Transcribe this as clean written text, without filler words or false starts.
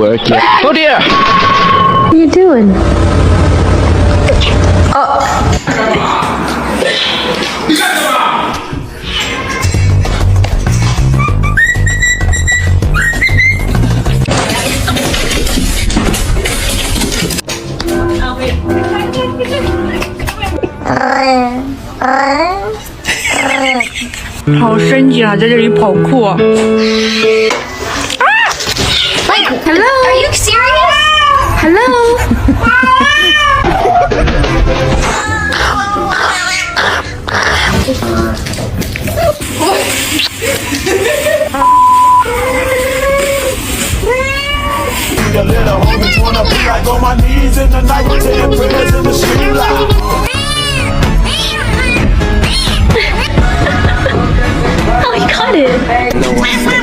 work yet. Oh dear! What are you doing? Oh. 好深情啊，在这里跑酷。啊 Like, hello? Are you serious? Hello. The little homies wanna be like on my knees in the night, saying prayers in the street light. Oh, you got it.